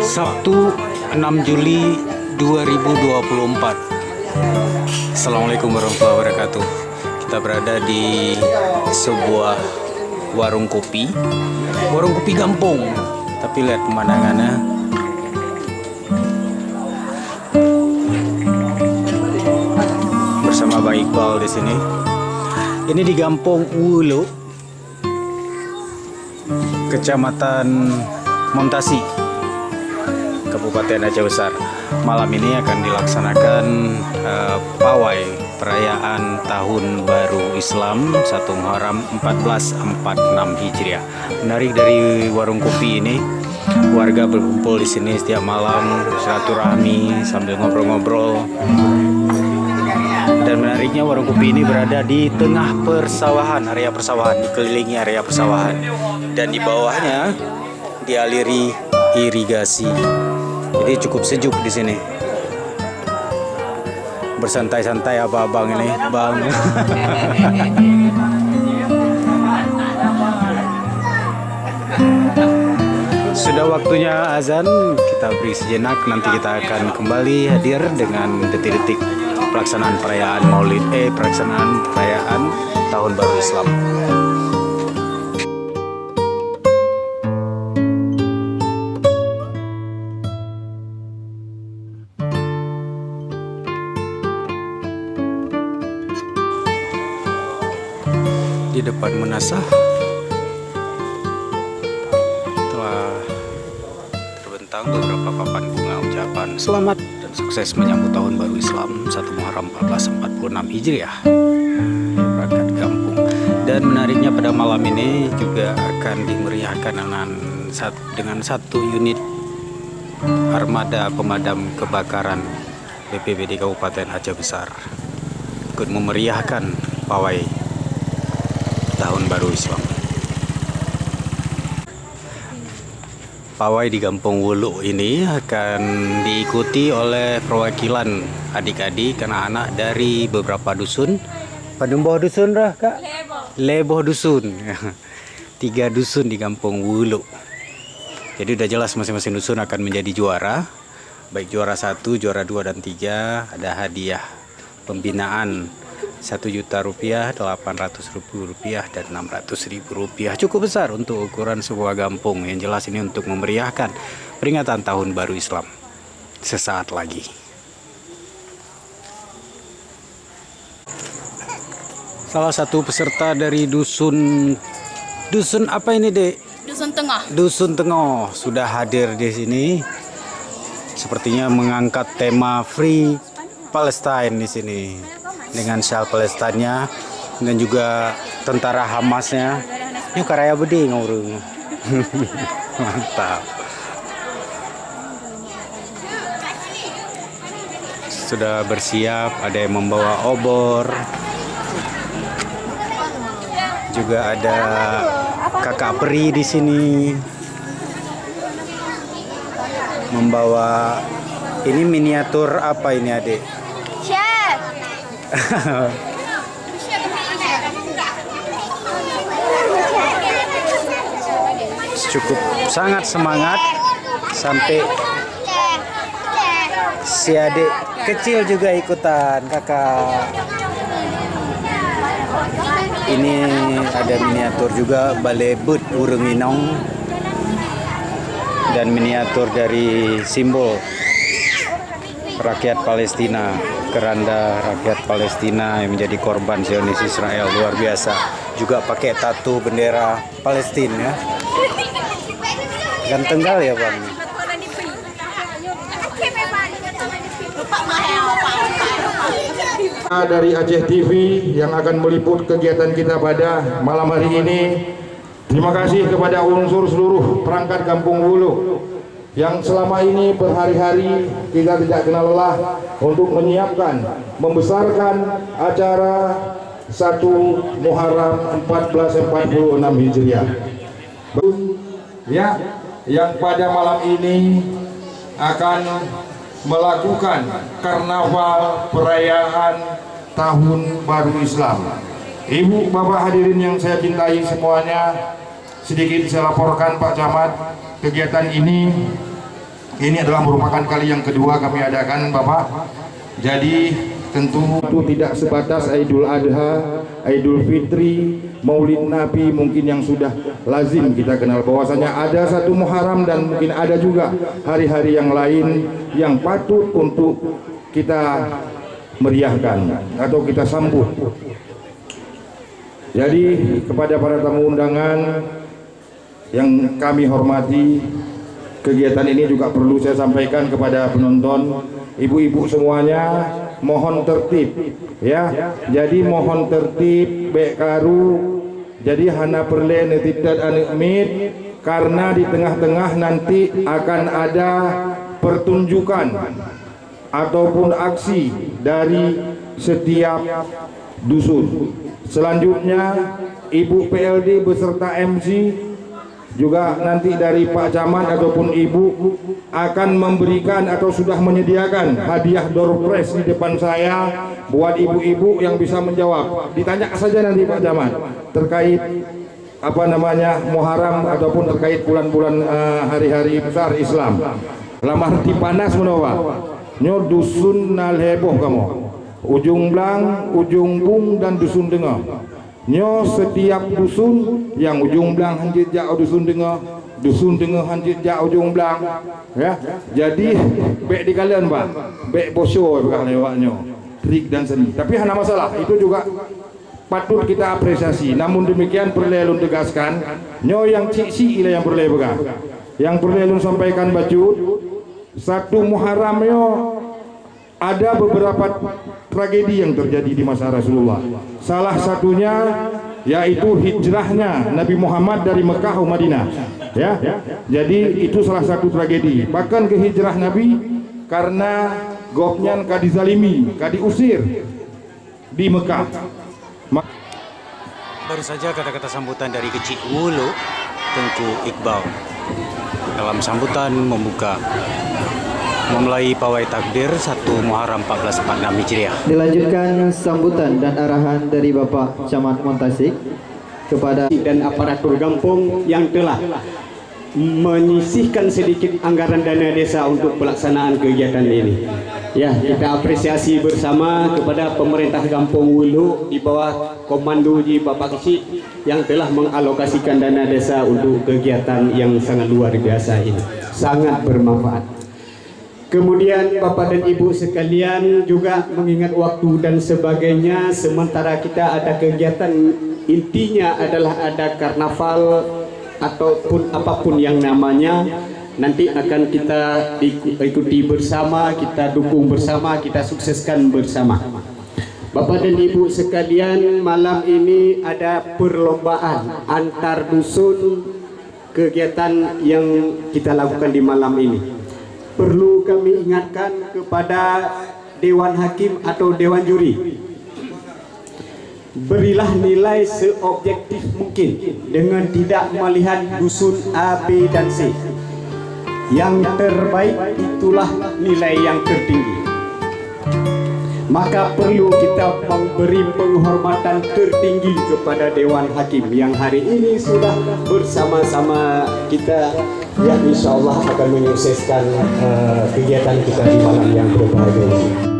Sabtu 6 Juli 2024. Assalamualaikum warahmatullahi wabarakatuh. Kita berada di sebuah warung kopi kampung. Tapi lihat pemandangannya. Bersama Bang Iqbal di sini. Ini di Kampung Wulu, Kecamatan Montasi, Kabupaten Aceh Besar. Malam ini akan dilaksanakan pawai perayaan Tahun Baru Islam 1 Muharram 1446 Hijriah. Menarik dari warung kopi ini, warga berkumpul di sini setiap malam, silaturahmi sambil ngobrol-ngobrol. Dan menariknya warung kopi ini berada di tengah persawahan, area persawahan, dikelilingi area persawahan. Dan di bawahnya dialiri irigasi. Jadi cukup sejuk di sini. Bersantai-santai abang ini, Bang. Sudah waktunya azan, kita beri sejenak, nanti kita akan kembali hadir dengan detik-detik pelaksanaan perayaan Tahun Baru Islam. Di depan Menasah telah terbentang beberapa papan bunga ucapan selamat dan sukses menyambut Tahun Baru Islam 1 Muharram 1446 Hijriah. Perangkat kampung. Dan menariknya pada malam ini juga akan dimeriahkan dengan satu unit armada pemadam kebakaran BPBD Kabupaten Aceh Besar ikut memeriahkan pawai Tahun Baru Islam. Pawai di Kampung Wulu ini akan diikuti oleh perwakilan adik-adik, anak-anak dari beberapa dusun. Padumboh dusun rah, Kak? Leboh dusun. 3 dusun di Kampung Wulu. Jadi udah jelas masing-masing dusun akan menjadi juara. Baik juara 1, juara 2 dan 3 ada hadiah pembinaan Rp1.000.000, Rp800.000 dan Rp600.000. Cukup besar untuk ukuran sebuah kampung. Yang jelas ini untuk memeriahkan peringatan Tahun Baru Islam sesaat lagi. Salah satu peserta dari dusun apa ini, Dek? Dusun Tengah. Dusun Tengah sudah hadir di sini. Sepertinya mengangkat tema Free Palestine di sini. Dengan syal Palestina dan juga tentara Hamasnya. Ini karya bedi ngurung. Mantap. Sudah bersiap, ada yang membawa obor. Juga ada kakak peri di sini. Membawa ini miniatur apa ini, Adik? Cukup sangat semangat sampai si adik kecil juga ikutan, kakak. Ini ada miniatur juga balai but urung inong dan miniatur dari simbol rakyat Palestina, keranda rakyat Palestina yang menjadi korban Zionis Israel. Luar biasa. Juga pakai tato bendera Palestina ya. Ganteng kali ya, Bang. Dari Aceh TV yang akan meliput kegiatan kita pada malam hari ini. Terima kasih kepada unsur seluruh perangkat Kampung Wulu yang selama ini berhari-hari kita tidak kenal lelah untuk menyiapkan, membesarkan acara 1 Muharram 1446 Hijriah. Ya, yang pada malam ini akan melakukan karnaval perayaan Tahun Baru Islam. Ibu, Bapak hadirin yang saya cintai semuanya, sedikit saya laporkan Pak Camat, kegiatan ini Ini adalah merupakan kali yang kedua kami adakan, Bapak. Jadi tentu itu tidak sebatas Idul Adha, Idul Fitri, Maulid Nabi mungkin yang sudah lazim kita kenal, bahwasanya ada satu Muharram dan mungkin ada juga hari-hari yang lain yang patut untuk kita meriahkan atau kita sambut. Jadi kepada para tamu undangan yang kami hormati, kegiatan ini juga perlu saya sampaikan kepada penonton, ibu-ibu semuanya mohon tertib ya. Jadi mohon tertib baik karu. Jadi hana perle netitat anik mit, karena di tengah-tengah nanti akan ada pertunjukan ataupun aksi dari setiap dusun. Selanjutnya Ibu PLD beserta MC juga nanti dari Pak Camat ataupun Ibu akan memberikan atau sudah menyediakan hadiah door prize di depan saya buat ibu-ibu yang bisa menjawab. Ditanya saja nanti Pak Camat terkait apa namanya Muharram ataupun terkait bulan-bulan hari-hari besar Islam. Lamar di panas menawa. Nyo dusun nal heboh kamu. Ujung Blang, Ujung Bung dan dusun Dengar. Nyo setiap dusun yang Ujung Blang hanjit jak dusun Dengar hanjit jak Ujung Blang ya. Jadi baik di kalian Pak, baik bosyo bakal lewatnya trik dan seni. Tapi hana masalah, itu juga patut kita apresiasi. Namun demikian perlu tegaskan, nyo yang cik-cik yang perlu begah. Yang perlu sampaikan baju satu Muharram nyo ada beberapa tragedi yang terjadi di masa Rasulullah. Salah satunya yaitu hijrahnya Nabi Muhammad dari Mekah ke Madinah. Ya, jadi itu salah satu tragedi. Bahkan ke hijrah Nabi karena gopnyan kadi zalimi, kadi usir di Mekah. Baru saja kata-kata sambutan dari Kecik Wulu Tengku Iqbal dalam sambutan membuka memulai pawai takbir 1 Muharram 1446 Hijriah. Dilanjutkan sambutan dan arahan dari Bapak Camat Montasik kepada dan aparatur kampung yang telah menyisihkan sedikit anggaran dana desa untuk pelaksanaan kegiatan ini. Ya, kita apresiasi bersama kepada pemerintah Kampung Wulu di bawah komando Bapak Kecik yang telah mengalokasikan dana desa untuk kegiatan yang sangat luar biasa ini. Sangat bermanfaat. Kemudian Bapak dan Ibu sekalian juga mengingat waktu dan sebagainya, sementara kita ada kegiatan intinya adalah ada karnaval ataupun apapun yang namanya, nanti akan kita ikuti bersama, kita dukung bersama, kita sukseskan bersama. Bapak dan Ibu sekalian, malam ini ada perlombaan antar dusun, kegiatan yang kita lakukan di malam ini. Perlu kami ingatkan kepada Dewan Hakim atau Dewan Juri, berilah nilai seobjektif mungkin dengan tidak melihat dusun A, B, dan C. Yang terbaik itulah nilai yang tertinggi. Maka perlu kita memberi penghormatan tertinggi kepada Dewan Hakim yang hari ini sudah bersama-sama kita, ya insya Allah akan menyukseskan kegiatan kita di malam yang berbahagia ini.